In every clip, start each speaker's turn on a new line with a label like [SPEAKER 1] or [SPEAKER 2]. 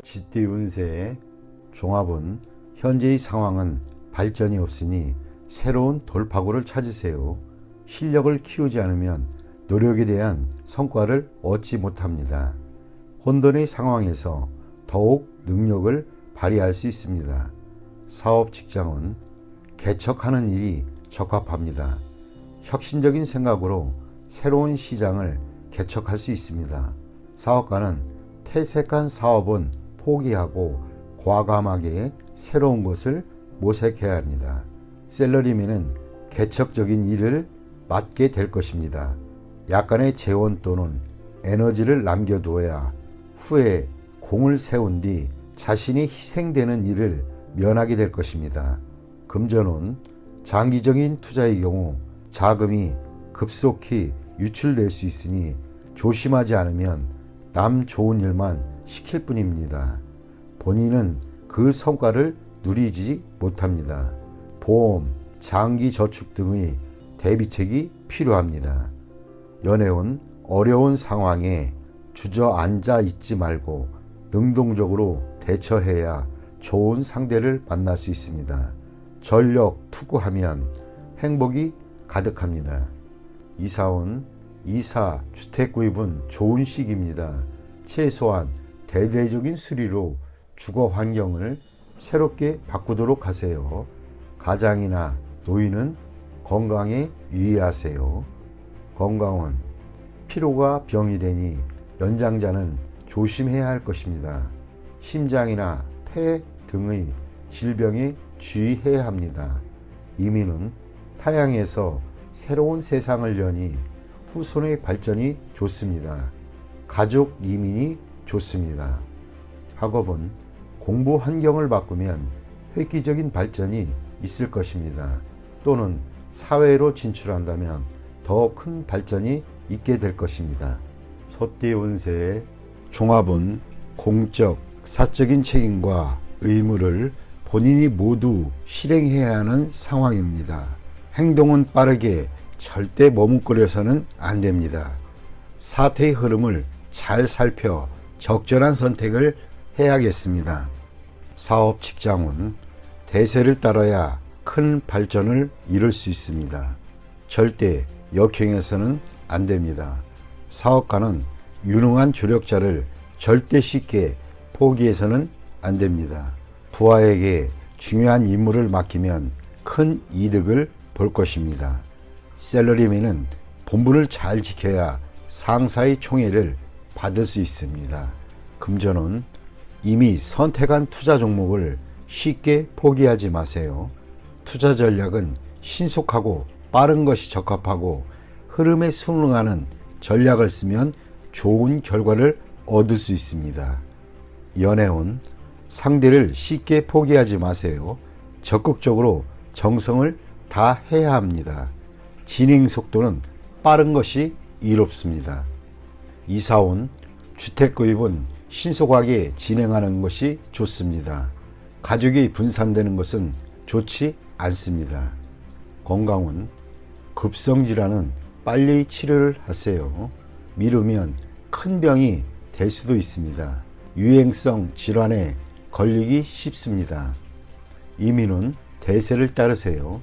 [SPEAKER 1] 쥐띠 운세의 종합은 현재의 상황은 발전이 없으니 새로운 돌파구를 찾으세요. 실력을 키우지 않으면 노력에 대한 성과를 얻지 못합니다. 혼돈의 상황에서 더욱 능력을 발휘할 수 있습니다. 사업 직장은 개척하는 일이 적합합니다. 혁신적인 생각으로 새로운 시장을 개척할 수 있습니다. 사업가는 퇴색한 사업은 포기하고 과감하게 새로운 것을 모색해야 합니다. 셀러리맨은 개척적인 일을 맡게 될 것입니다. 약간의 재원 또는 에너지를 남겨두어야 후에 공을 세운 뒤 자신이 희생되는 일을 면하게 될 것입니다. 금전은 장기적인 투자의 경우 자금이 급속히 유출될 수 있으니 조심하지 않으면 남 좋은 일만 시킬 뿐입니다. 본인은 그 성과를 누리지 못합니다. 보험, 장기 저축 등의 대비책이 필요합니다. 연애운 어려운 상황에 주저앉아 있지 말고 능동적으로 대처해야 좋은 상대를 만날 수 있습니다. 전력 투구하면 행복이 가득합니다. 이사온 이사 주택 구입은 좋은 시기입니다. 최소한 대대적인 수리로 주거 환경을 새롭게 바꾸도록 하세요. 가장이나 노인은 건강에 유의하세요. 건강은 피로가 병이 되니 연장자는 조심해야 할 것입니다. 심장이나 폐 등의 질병에 주의해야 합니다. 이민은 타향에서 새로운 세상을 여니 후손의 발전이 좋습니다. 가족 이민이 좋습니다. 학업은 공부 환경을 바꾸면 획기적인 발전이 있을 것입니다. 또는 사회로 진출한다면 더 큰 발전이 있게 될 것입니다. 소띠 운세의 종합은 공적, 사적인 책임과 의무를 본인이 모두 실행해야 하는 상황입니다. 행동은 빠르게 절대 머뭇거려서는 안 됩니다. 사태의 흐름을 잘 살펴 적절한 선택을 해야겠습니다. 사업 직장은 대세를 따라야 큰 발전을 이룰 수 있습니다. 절대 역행해서는 안 됩니다. 사업가는 유능한 조력자를 절대 쉽게 포기해서는 안 됩니다. 부하에게 중요한 임무를 맡기면 큰 이득을 볼 것입니다. 셀러리맨은 본분을 잘 지켜야 상사의 총애를 받을 수 있습니다. 금전은 이미 선택한 투자 종목을 쉽게 포기하지 마세요. 투자 전략은 신속하고 빠른 것이 적합하고 흐름에 순응하는 전략을 쓰면 좋은 결과를 얻을 수 있습니다. 연애운 상대를 쉽게 포기하지 마세요. 적극적으로 정성을 다해야 합니다. 진행 속도는 빠른 것이 이롭습니다. 이사온 주택 구입은 신속하게 진행하는 것이 좋습니다. 가족이 분산되는 것은 좋지 않습니다. 건강은 급성질환은 빨리 치료를 하세요. 미루면 큰 병이 될 수도 있습니다. 유행성 질환에 걸리기 쉽습니다. 이민은 대세를 따르세요.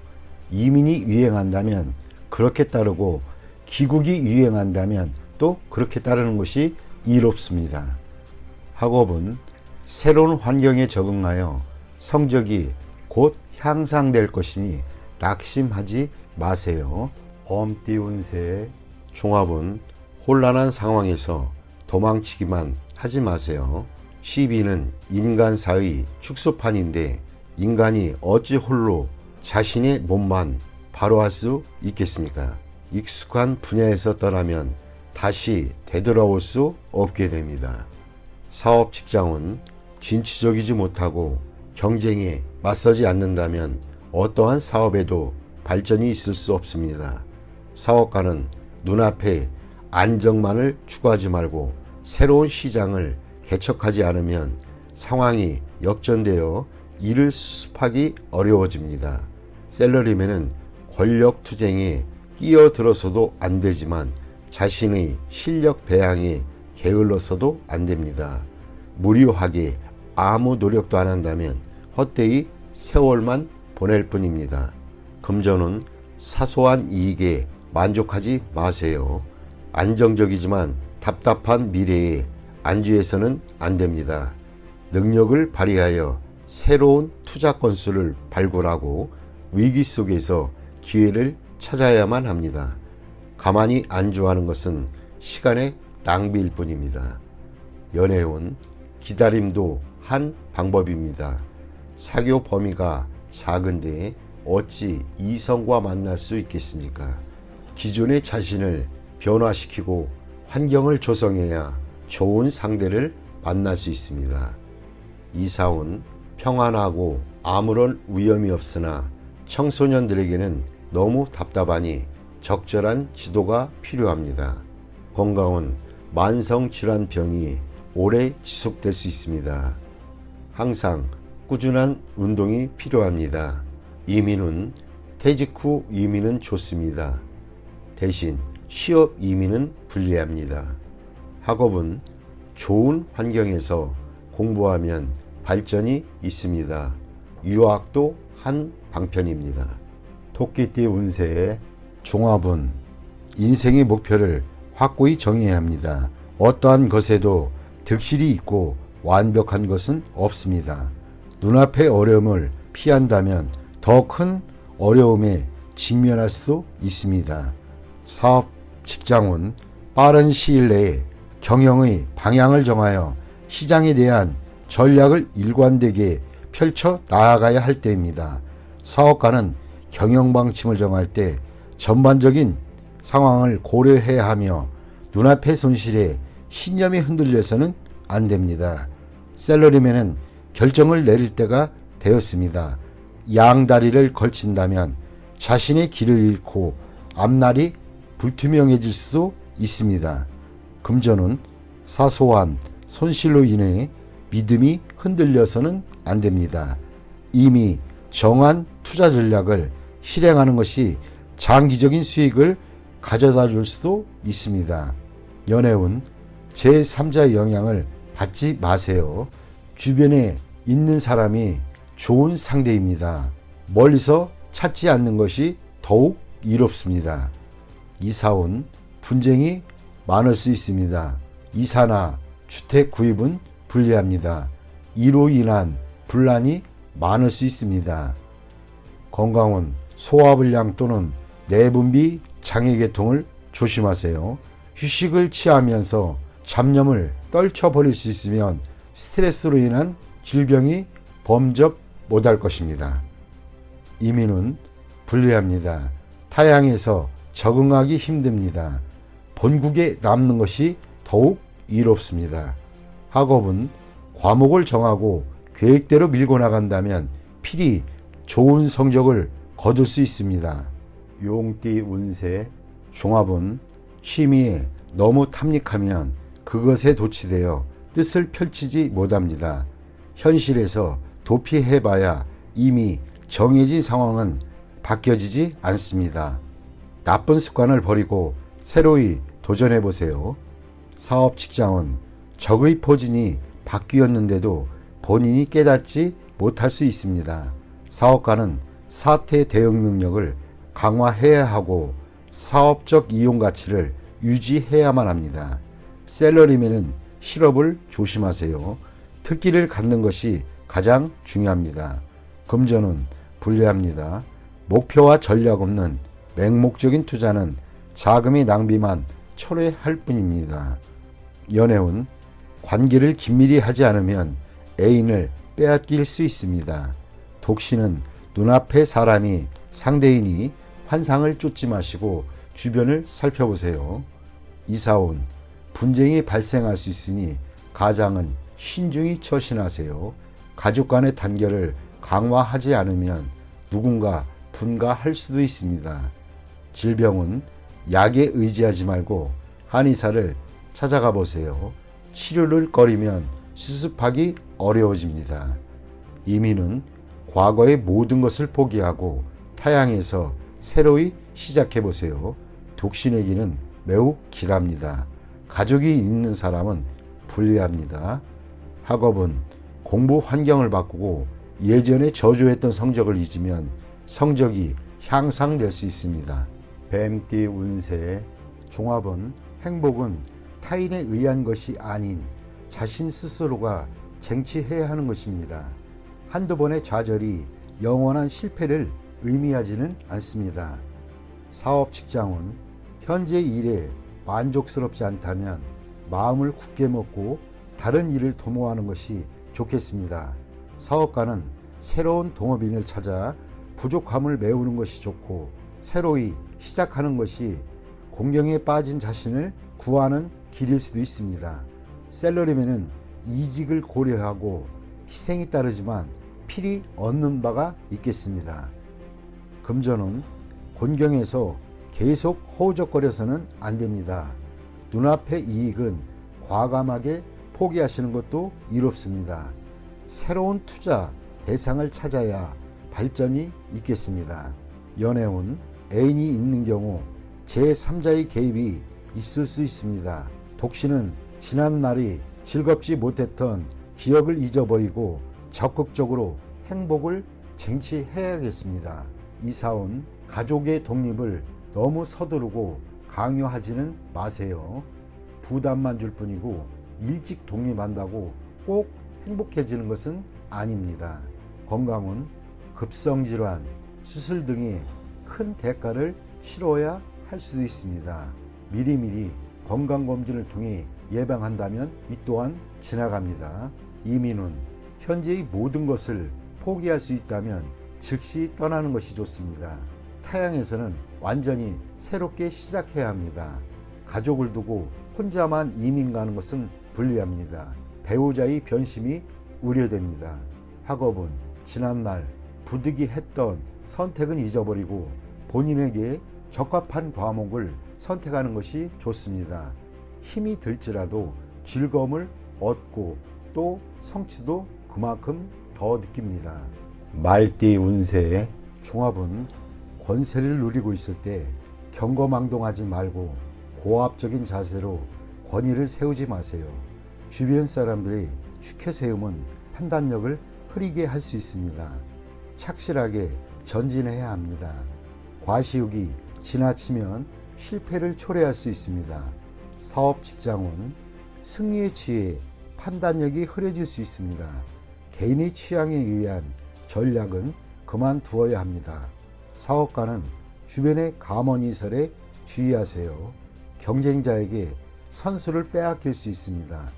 [SPEAKER 1] 이민이 유행한다면 그렇게 따르고 기국이 유행한다면 또 그렇게 따르는 것이 이롭습니다. 학업은 새로운 환경에 적응하여 성적이 곧 향상될 것이니 낙심하지 마세요. 범띠 운세의 종합은 혼란한 상황에서 도망치기만 하지 마세요. 시비는 인간사의 축소판인데 인간이 어찌 홀로 자신의 몸만 바로 할 수 있겠습니까? 익숙한 분야에서 떠나면 다시 되돌아올 수 없게 됩니다. 사업 직장은 진취적이지 못하고 경쟁에 맞서지 않는다면 어떠한 사업에도 발전이 있을 수 없습니다. 사업가는 눈앞에 안정만을 추구하지 말고 새로운 시장을 개척하지 않으면 상황이 역전되어 일을 수습하기 어려워집니다. 셀러리맨은 권력 투쟁에 끼어들어서도 안 되지만 자신의 실력 배양에 게을러서도 안 됩니다. 무료하게 아무 노력도 안 한다면 헛되이 세월만 보낼 뿐입니다. 금전은 사소한 이익에 만족하지 마세요. 안정적이지만 답답한 미래에 안주해서는 안 됩니다. 능력을 발휘하여 새로운 투자 건수를 발굴하고 위기 속에서 기회를 찾아야만 합니다. 가만히 안주하는 것은 시간의 낭비일 뿐입니다. 연애운 기다림도 한 방법입니다. 사교 범위가 작은데 어찌 이성과 만날 수 있겠습니까? 기존의 자신을 변화시키고 환경을 조성해야 좋은 상대를 만날 수 있습니다. 이사온 평안하고 아무런 위험이 없으나 청소년들에게는 너무 답답하니 적절한 지도가 필요합니다. 건강은 만성질환병이 오래 지속될 수 있습니다. 항상 꾸준한 운동이 필요합니다. 이민은 퇴직 후 이민은 좋습니다. 대신 취업 이민은 불리합니다. 학업은 좋은 환경에서 공부하면 발전이 있습니다. 유학도 한 방편입니다. 토끼띠 운세의 종합은 인생의 목표를 확고히 정해야 합니다. 어떠한 것에도 득실이 있고 완벽한 것은 없습니다. 눈앞의 어려움을 피한다면 더 큰 어려움에 직면할 수도 있습니다. 사업, 직장은 빠른 시일 내에 경영의 방향을 정하여 시장에 대한 전략을 일관되게 펼쳐 나아가야 할 때입니다. 사업가는 경영 방침을 정할 때 전반적인 상황을 고려해야 하며 눈앞의 손실에 신념이 흔들려서는 안 됩니다. 셀러리맨은 결정을 내릴 때가 되었습니다. 양다리를 걸친다면 자신의 길을 잃고 앞날이 불투명해질 수도 있습니다. 금전은 사소한 손실로 인해 믿음이 흔들려서는 안 됩니다. 이미 정한 투자 전략을 실행하는 것이 장기적인 수익을 가져다 줄 수도 있습니다. 연애운 제3자의 영향을 받지 마세요. 주변에 있는 사람이 좋은 상대입니다. 멀리서 찾지 않는 것이 더욱 이롭습니다. 이사온 분쟁이 많을 수 있습니다. 이사나 주택 구입은 불리합니다. 이로 인한 분란이 많을 수 있습니다. 건강은 소화불량 또는 내분비 장애계통을 조심하세요. 휴식을 취하면서 잡념을 떨쳐버릴 수 있으면 스트레스로 인한 질병이 범접 못할 것입니다. 이민은 불리합니다. 타향에서 적응하기 힘듭니다. 본국에 남는 것이 더욱 이롭습니다. 학업은 과목을 정하고 계획대로 밀고 나간다면 필히 좋은 성적을 거둘 수 있습니다. 용띠 운세 종합은 취미에 너무 탐닉하면 그것에 도취되어 뜻을 펼치지 못합니다. 현실에서 도피해봐야 이미 정해진 상황은 바뀌어지지 않습니다. 나쁜 습관을 버리고 새로이 도전해보세요. 사업 직장은 적의 포진이 바뀌었는데도 본인이 깨닫지 못할 수 있습니다. 사업가는 사태 대응 능력을 강화해야 하고 사업적 이용 가치를 유지해야만 합니다. 셀러리맨은 실업을 조심하세요. 특기를 갖는 것이 가장 중요합니다. 금전은 불리합니다. 목표와 전략 없는 맹목적인 투자는 자금의 낭비만 초래할 뿐입니다. 연애운 관계를 긴밀히 하지 않으면 애인을 빼앗길 수 있습니다. 독신은 눈앞의 사람이 상대이니 환상을 쫓지 마시고 주변을 살펴보세요. 이사온 분쟁이 발생할 수 있으니 가장은 신중히 처신하세요. 가족 간의 단결을 강화하지 않으면 누군가 분가할 수도 있습니다. 질병은 약에 의지하지 말고 한의사를 찾아가 보세요. 치료를 꺼리면 수습하기 어려워집니다. 이민은 과거의 모든 것을 포기하고 타향에서 새로이 시작해 보세요. 독신에게는 매우 길합니다. 가족이 있는 사람은 불리합니다. 학업은 공부 환경을 바꾸고 예전에 저조했던 성적을 잊으면 성적이 향상될 수 있습니다. 뱀띠 운세 종합은 행복은 타인에 의한 것이 아닌 자신 스스로가 쟁취해야 하는 것입니다. 한두 번의 좌절이 영원한 실패를 의미하지는 않습니다. 사업 직장은 현재 일에 만족스럽지 않다면 마음을 굳게 먹고 다른 일을 도모하는 것이 좋겠습니다. 사업가는 새로운 동업인을 찾아 부족함을 메우는 것이 좋고 새로이 시작하는 것이 공경에 빠진 자신을 구하는 길일 수도 있습니다. 샐러리맨은 이직을 고려하고 희생이 따르지만 필히 얻는 바가 있겠습니다. 금전은 곤경에서 계속 허우적거려서는 안 됩니다. 눈앞의 이익은 과감하게 포기하시는 것도 이롭습니다. 새로운 투자 대상을 찾아야 발전이 있겠습니다. 연애운 애인이 있는 경우 제3자의 개입이 있을 수 있습니다. 독신은 지난 날이 즐겁지 못했던 기억을 잊어버리고 적극적으로 행복을 쟁취해야겠습니다. 이사온 가족의 독립을 너무 서두르고 강요하지는 마세요. 부담만 줄 뿐이고 일찍 독립한다고 꼭 행복해지는 것은 아닙니다. 건강은 급성질환, 수술 등의 큰 대가를 치러야 할 수도 있습니다. 미리미리 건강검진을 통해 예방한다면 이 또한 지나갑니다. 이민은 현재의 모든 것을 포기할 수 있다면 즉시 떠나는 것이 좋습니다. 타양에서는 완전히 새롭게 시작해야 합니다. 가족을 두고 혼자만 이민 가는 것은 불리합니다. 배우자의 변심이 우려됩니다. 학업은 지난날 부득이했던 선택은 잊어버리고 본인에게 적합한 과목을 선택하는 것이 좋습니다. 힘이 들지라도 즐거움을 얻고 또 성취도 그만큼 더 느낍니다. 말띠 운세 종합은 권세를 누리고 있을 때 경거망동하지 말고 고압적인 자세로 권위를 세우지 마세요. 주변 사람들의 추켜세움은 판단력을 흐리게 할 수 있습니다. 착실하게 전진해야 합니다. 과시욕이 지나치면 실패를 초래할 수 있습니다. 사업 직장은 승리에 취해 판단력이 흐려질 수 있습니다. 개인의 취향에 의한 전략은 그만두어야 합니다. 사업가는 주변의 감언이설에 주의하세요. 경쟁자에게 선수를 빼앗길 수 있습니다.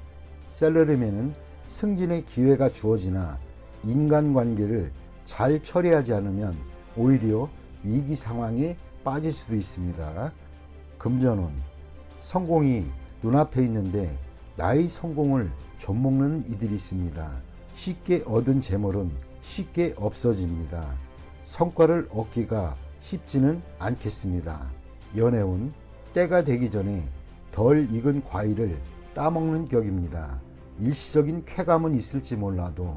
[SPEAKER 1] 샐러리맨은 승진의 기회가 주어지나 인간관계를 잘 처리하지 않으면 오히려 위기 상황에 빠질 수도 있습니다. 금전은 성공이 눈앞에 있는데 나의 성공을 좀먹는 이들이 있습니다. 쉽게 얻은 재물은 쉽게 없어집니다. 성과를 얻기가 쉽지는 않겠습니다. 연애운 때가 되기 전에 덜 익은 과일을 따먹는 격입니다. 일시적인 쾌감은 있을지 몰라도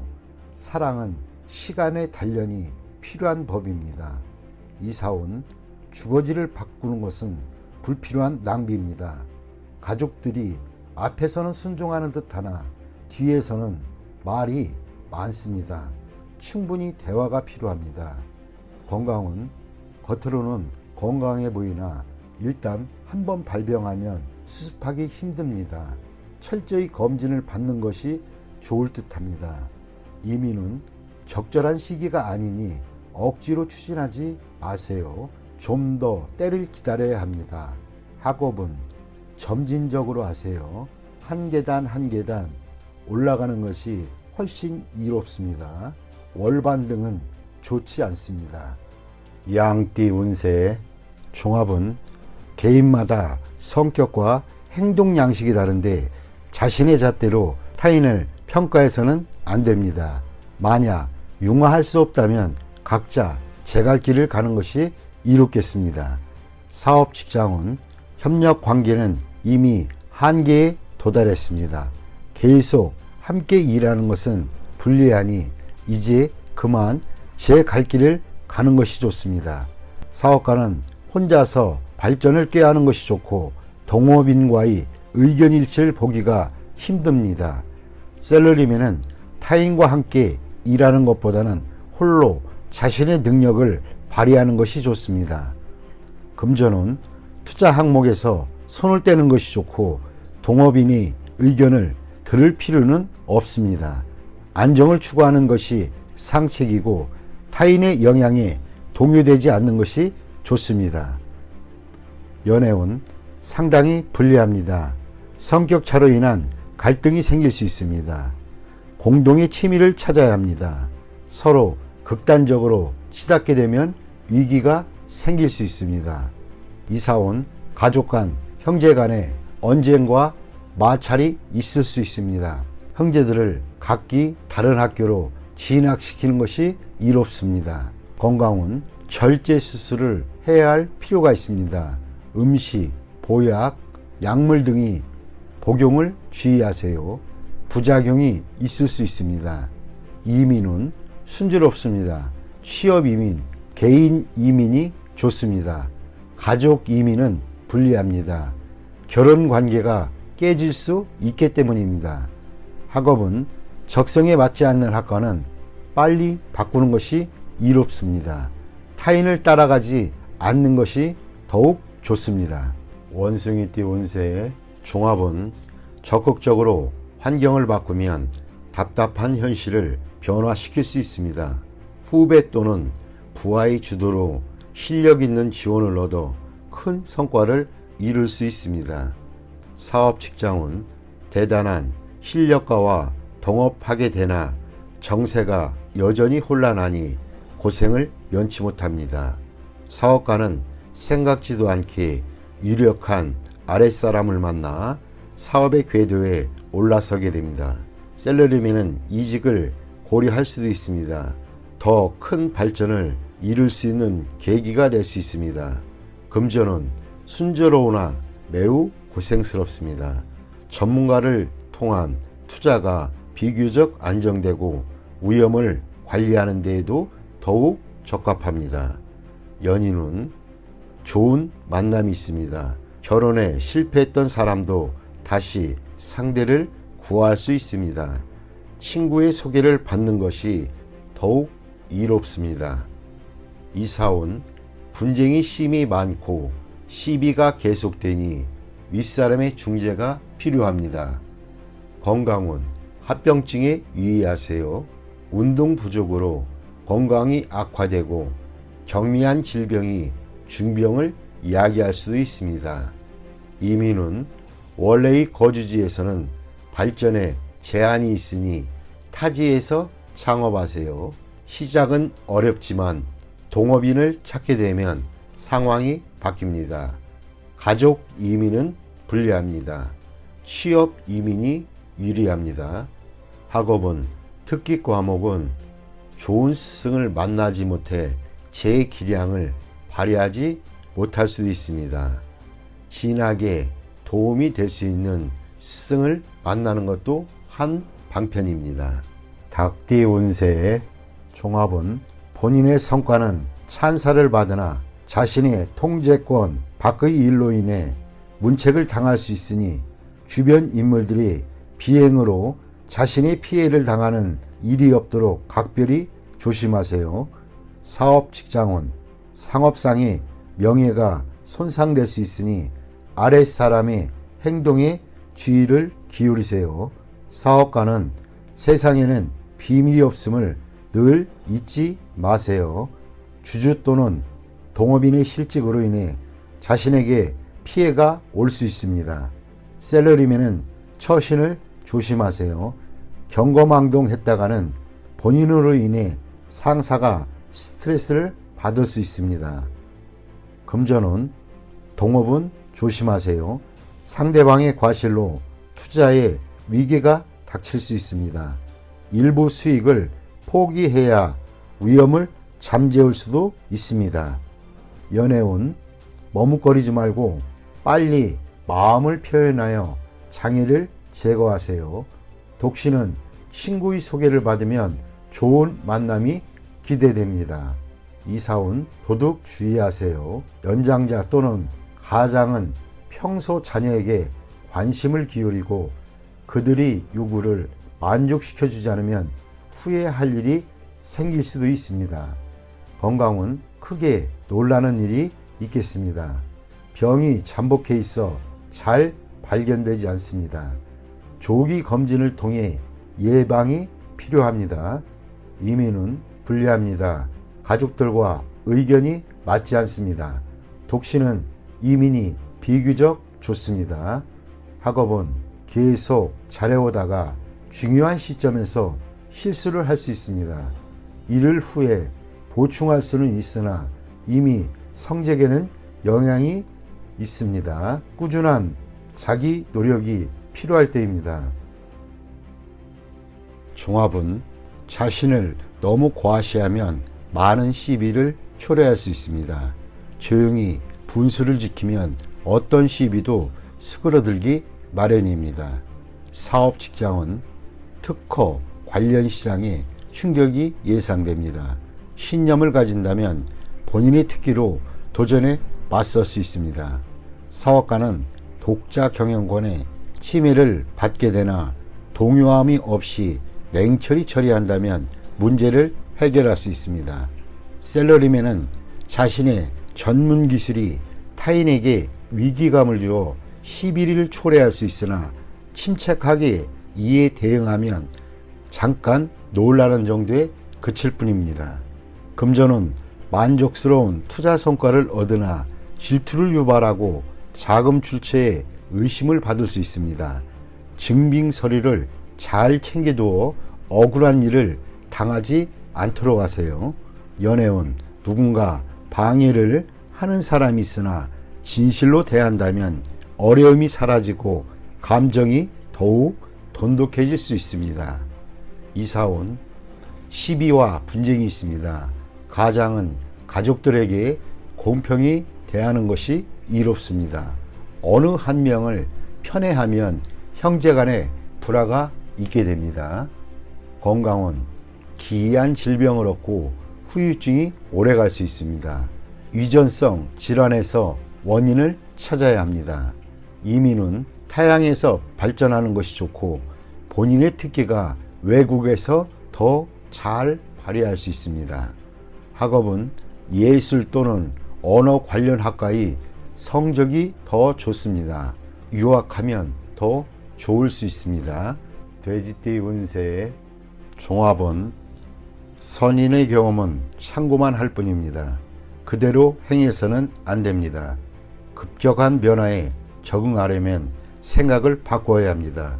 [SPEAKER 1] 사랑은 시간의 단련이 필요한 법입니다. 이사온 주거지를 바꾸는 것은 불필요한 낭비입니다. 가족들이 앞에서는 순종하는 듯하나 뒤에서는 말이 많습니다. 충분히 대화가 필요합니다. 건강은 겉으로는 건강해 보이나 일단 한번 발병하면 수습하기 힘듭니다. 철저히 검진을 받는 것이 좋을 듯합니다. 이민은 적절한 시기가 아니니 억지로 추진하지 마세요. 좀 더 때를 기다려야 합니다. 학업은 점진적으로 하세요. 한 계단 한 계단 올라가는 것이 훨씬 이롭습니다. 월반등은 좋지 않습니다. 양띠 운세 종합은 개인마다 성격과 행동 양식이 다른데 자신의 잣대로 타인을 평가해서는 안 됩니다. 만약 융화할 수 없다면 각자 제 갈 길을 가는 것이 이롭겠습니다. 사업 직장은 협력 관계는 이미 한계에 도달했습니다. 계속 함께 일하는 것은 불리하니 이제 그만 제 갈 길을 가는 것이 좋습니다. 사업가는 혼자서 발전을 꾀하는 것이 좋고 동업인과의 의견 일치를 보기가 힘듭니다. 샐러리맨은 타인과 함께 일하는 것보다는 홀로 자신의 능력을 발휘하는 것이 좋습니다. 금전운 투자 항목에서 손을 떼는 것이 좋고 동업인이 의견을 들을 필요는 없습니다. 안정을 추구하는 것이 상책이고 타인의 영향에 동요되지 않는 것이 좋습니다. 연애운 상당히 불리합니다. 성격 차로 인한 갈등이 생길 수 있습니다. 공동의 취미를 찾아야 합니다. 서로 극단적으로 치닫게 되면 위기가 생길 수 있습니다. 이사온 가족 간, 형제 간의 언쟁과 마찰이 있을 수 있습니다. 형제들을 각기 다른 학교로 진학시키는 것이 이롭습니다. 건강운 절제 수술을 해야 할 필요가 있습니다. 음식, 보약, 약물 등이 복용을 주의하세요. 부작용이 있을 수 있습니다. 이민은 순조롭습니다. 취업 이민, 개인 이민이 좋습니다. 가족 이민은 불리합니다. 결혼 관계가 깨질 수 있기 때문입니다. 학업은 적성에 맞지 않는 학과는 빨리 바꾸는 것이 이롭습니다. 타인을 따라가지 않는 것이 더욱 좋습니다. 원숭이띠 운세의 종합은 적극적으로 환경을 바꾸면 답답한 현실을 변화시킬 수 있습니다. 후배 또는 부하의 주도로 실력 있는 지원을 얻어 큰 성과를 이룰 수 있습니다. 사업 직장은 대단한 실력가와 동업하게 되나 정세가 여전히 혼란하니 고생을 면치 못합니다. 사업가는 생각지도 않게 유력한 아랫사람을 만나 사업의 궤도에 올라서게 됩니다. 셀러리맨은 이직을 고려할 수도 있습니다. 더 큰 발전을 이룰 수 있는 계기가 될 수 있습니다. 금전은 순조로우나 매우 고생스럽습니다. 전문가를 통한 투자가 비교적 안정되고 위험을 관리하는 데에도 더욱 적합합니다. 연인은 좋은 만남이 있습니다. 결혼에 실패했던 사람도 다시 상대를 구할 수 있습니다. 친구의 소개를 받는 것이 더욱 이롭습니다. 이사온 분쟁이 심이 많고 시비가 계속되니 윗사람의 중재가 필요합니다. 건강운 합병증에 유의하세요. 운동 부족으로 건강이 악화되고 경미한 질병이 중병을 야기할 수도 있습니다. 이민은 원래의 거주지에서는 발전에 제한이 있으니 타지에서 창업하세요. 시작은 어렵지만 동업인을 찾게 되면 상황이 바뀝니다. 가족 이민은 불리합니다. 취업 이민이 유리합니다. 학업은 특기 과목은 좋은 스승을 만나지 못해 제 기량을 발휘하지 못할 수도 있습니다. 진학에 도움이 될 수 있는 스승을 만나는 것도 한 방편입니다. 닭띠 운세의 종합은 본인의 성과는 찬사를 받으나 자신의 통제권 밖의 일로 인해 문책을 당할 수 있으니 주변 인물들이 비행으로 자신의 피해를 당하는 일이 없도록 각별히 조심하세요. 사업 직장은 상업상의 명예가 손상될 수 있으니 아랫사람의 행동에 주의를 기울이세요. 사업가는 세상에는 비밀이 없음을 늘 잊지 마세요. 주주 또는 동업인의 실직으로 인해 자신에게 피해가 올 수 있습니다. 셀러리맨은 처신을 조심하세요. 경거망동했다가는 본인으로 인해 상사가 스트레스를 받을 수 있습니다. 금전은 동업은 조심하세요. 상대방의 과실로 투자에 위기가 닥칠 수 있습니다. 일부 수익을 포기해야 위험을 잠재울 수도 있습니다. 연애운 머뭇거리지 말고 빨리 마음을 표현하여 장애를 제거하세요. 독신은 친구의 소개를 받으면 좋은 만남이 기대됩니다. 이사운 도둑 주의하세요. 연장자 또는 가장은 평소 자녀에게 관심을 기울이고 그들의 요구를 만족시켜주지 않으면 후회할 일이 생길 수도 있습니다. 건강은 크게 놀라는 일이 있겠습니다. 병이 잠복해 있어 잘 발견되지 않습니다. 조기 검진을 통해 예방이 필요합니다. 이민은 불리합니다. 가족들과 의견이 맞지 않습니다. 독신은 이민이 비교적 좋습니다. 학업은 계속 잘해오다가 중요한 시점에서 실수를 할 수 있습니다. 이를 후에 보충할 수는 있으나 이미 성적에는 영향이 있습니다. 꾸준한 자기 노력이 필요할 때입니다. 종합은 자신을 너무 과시하면 많은 시비를 초래할 수 있습니다. 조용히 분수를 지키면 어떤 시비도 수그러들기 마련입니다. 사업 직장은 특허 관련 시장에 충격이 예상됩니다. 신념을 가진다면 본인의 특기로 도전에 맞설 수 있습니다. 사업가는 독자 경영권의 침해를 받게 되나 동요함이 없이 냉철히 처리한다면 문제를 해결할 수 있습니다. 셀러리맨은 자신의 전문 기술이 타인에게 위기감을 주어 시비를 초래할 수 있으나 침착하게 이에 대응하면 잠깐 놀라는 정도에 그칠 뿐입니다. 금전은 만족스러운 투자 성과를 얻으나 질투를 유발하고 자금 출처에 의심을 받을 수 있습니다. 증빙 서류를 잘 챙겨두어 억울한 일을 당하지 않도록 하세요. 연애운 누군가 방해를 하는 사람이 있으나 진실로 대한다면 어려움이 사라지고 감정이 더욱 돈독해질 수 있습니다. 이사온 시비와 분쟁이 있습니다. 가장은 가족들에게 공평히 대하는 것이 이롭습니다. 어느 한 명을 편애하면 형제간의 불화가 있게 됩니다. 건강은 기이한 질병을 얻고 후유증이 오래갈 수 있습니다. 유전성 질환에서 원인을 찾아야 합니다. 이민은 타향에서 발전하는 것이 좋고 본인의 특기가 외국에서 더 잘 발휘할 수 있습니다. 학업은 예술 또는 언어 관련 학과의 성적이 더 좋습니다. 유학하면 더 좋을 수 있습니다. 돼지띠 운세의 종합은 선인의 경험은 참고만 할 뿐입니다. 그대로 행해서는 안 됩니다. 급격한 변화에 적응하려면 생각을 바꿔야 합니다.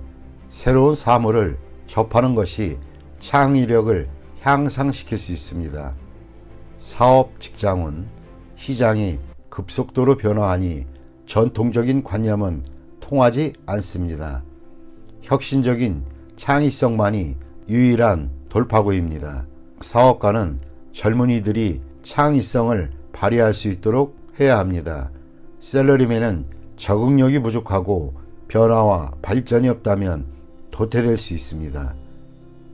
[SPEAKER 1] 새로운 사물을 접하는 것이 창의력을 향상시킬 수 있습니다. 사업 직장은 시장이 급속도로 변화하니 전통적인 관념은 통하지 않습니다. 혁신적인 창의성만이 유일한 돌파구입니다. 사업가는 젊은이들이 창의성을 발휘할 수 있도록 해야 합니다. 셀러리맨은 적응력이 부족하고 변화와 발전이 없다면 도태될 수 있습니다.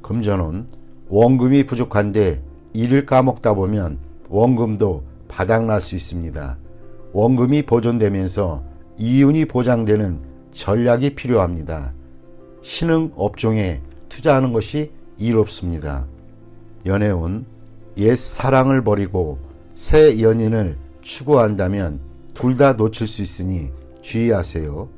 [SPEAKER 1] 금전은 원금이 부족한데 일을 까먹다 보면 원금도 바닥날 수 있습니다. 원금이 보존되면서 이윤이 보장되는 전략이 필요합니다. 신흥 업종에 투자하는 것이 이롭습니다. 연애운 옛 사랑을 버리고 새 연인을 추구한다면 둘 다 놓칠 수 있으니 주의하세요.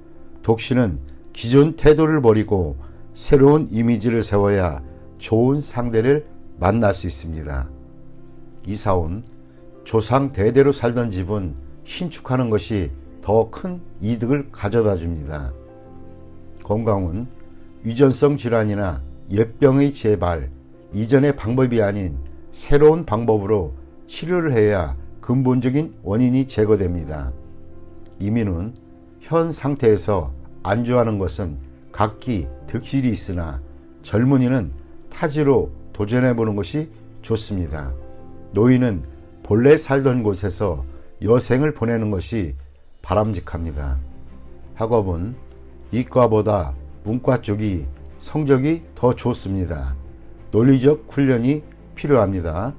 [SPEAKER 1] 독신은 기존 태도를 버리고 새로운 이미지를 세워야 좋은 상대를 만날 수 있습니다. 이사온 조상 대대로 살던 집은 신축하는 것이 더 큰 이득을 가져다 줍니다. 건강은 유전성 질환이나 옛병의 재발, 이전의 방법이 아닌 새로운 방법으로 치료를 해야 근본적인 원인이 제거됩니다. 이민은 현 상태에서 안주하는 것은 각기 득실이 있으나 젊은이는 타지로 도전해보는 것이 좋습니다. 노인은 본래 살던 곳에서 여생을 보내는 것이 바람직합니다. 학업은 이과보다 문과 쪽이 성적이 더 좋습니다. 논리적 훈련이 필요합니다.